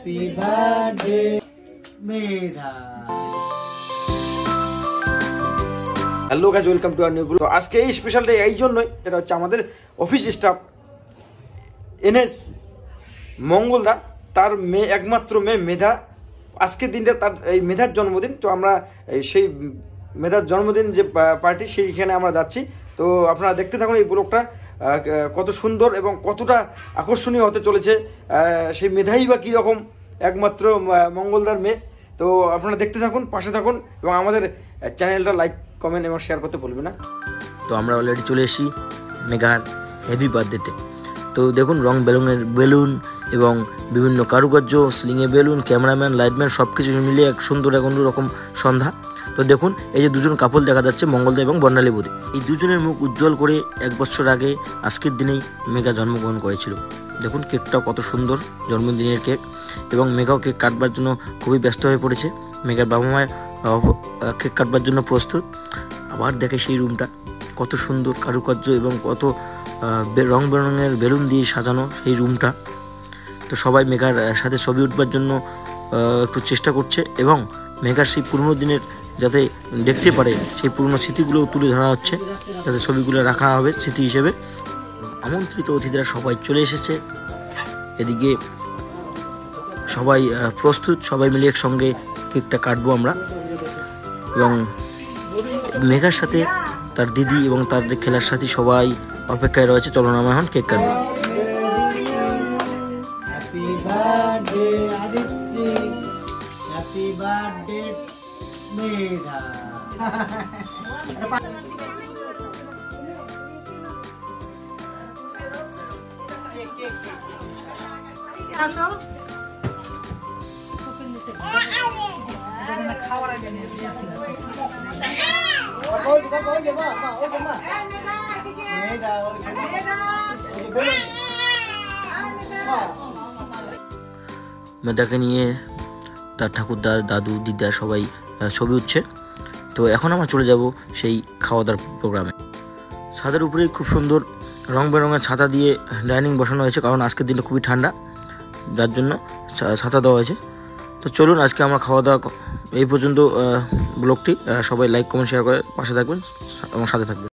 Happy birthday Medha. Hello guys, welcome to our new blog. আজকে এই special day এই জন্যই, এটা হচ্ছে আমাদের অফিস স্টাফ এনএস মঙ্গলদা, তার মেয়ে, একমাত্র মেয়ে মেধা। আজকের দিনটা তার এই মেধার জন্মদিন। তো আমরা সেই মেধার জন্মদিন যে পার্টি, সেইখানে আমরা যাচ্ছি। তো আপনারা দেখতে থাকুন এই ব্লগটা, কত সুন্দর এবং কতটা আকর্ষণীয় হতে চলেছে। সেই মেধাই বা কীরকম, একমাত্র মঙ্গলদার মেয়ে। তো আপনারা দেখতে থাকুন, পাশে থাকুন এবং আমাদের চ্যানেলটা লাইক, কমেন্ট এবং শেয়ার করতে ভুলবেন না। তো আমরা অলরেডি চলে এসেছি মেঘার হ্যাপি বার্থডেতে। তো দেখুন, রং বেলুন এবং বিভিন্ন কারুকার্য, স্লিংয়ে বেলুন, ক্যামেরাম্যান, লাইটম্যান সব কিছু মিলিয়ে এক সুন্দর এক অন্যরকম সন্ধ্যা। তো দেখুন, এই যে দুজন কাপল দেখা যাচ্ছে, মঙ্গলদা এবং বর্ণালী বৌদি। এই দুজনের মুখ উজ্জ্বল করে 1 বছর আগে আজকের দিনেই মেঘা জন্মগ্রহণ করেছিল। দেখুন কেকটাও কত সুন্দর, জন্মদিনের কেক। এবং মেঘাও কেক কাটবার জন্য খুবই ব্যস্ত হয়ে পড়েছে। মেঘার বাবা মায়ের কেক কাটবার জন্য প্রস্তুত। আবার দেখে সেই রুমটা কত সুন্দর কারুকার্য এবং কত রং বেরঙের বেলুন দিয়ে সাজানো সেই রুমটা। তো সবাই মেঘার সাথে ছবি উঠবার জন্য একটু চেষ্টা করছে এবং মেঘার সেই পুরনো দিনের যাতে দেখতে পারে, সেই পুরনো স্মৃতিগুলো তুলে ধরা হচ্ছে, যাতে ছবিগুলো রাখা হবে স্মৃতি হিসেবে। আমন্ত্রিত অতিথিরা সবাই চলে এসেছে। এদিকে সবাই প্রস্তুত, সবাই মিলে একসঙ্গে কেকটা কাটবো আমরা। এবং মেঘার সাথে তার দিদি এবং তার যে খেলার সাথী সবাই অপেক্ষায় রয়েছে। চলুন আমরা এখন কেক কাটবো। Happy birthday Aditya, happy birthday Medha. খাওয়ার আগে মেধাকে নিয়ে তার ঠাকুরদা, দাদু, দিদা সবাই ছবি উঠছে। তো এখন আমরা চলে যাব সেই খাওয়া দাওয়ার প্রোগ্রামে। ছাদের উপরে খুব সুন্দর রং বেরঙের ছাতা দিয়ে ডাইনিং বসানো হয়েছে, কারণ আজকের দিনটা খুবই ঠান্ডা, যার জন্য ছাতা দেওয়া হয়েছে। তো চলুন আজকে আমরা খাওয়া দাওয়া এই পর্যন্ত। ব্লগটি সবাই লাইক, কমেন্ট, শেয়ার করে পাশে থাকবেন এবং সাথে থাকবেন।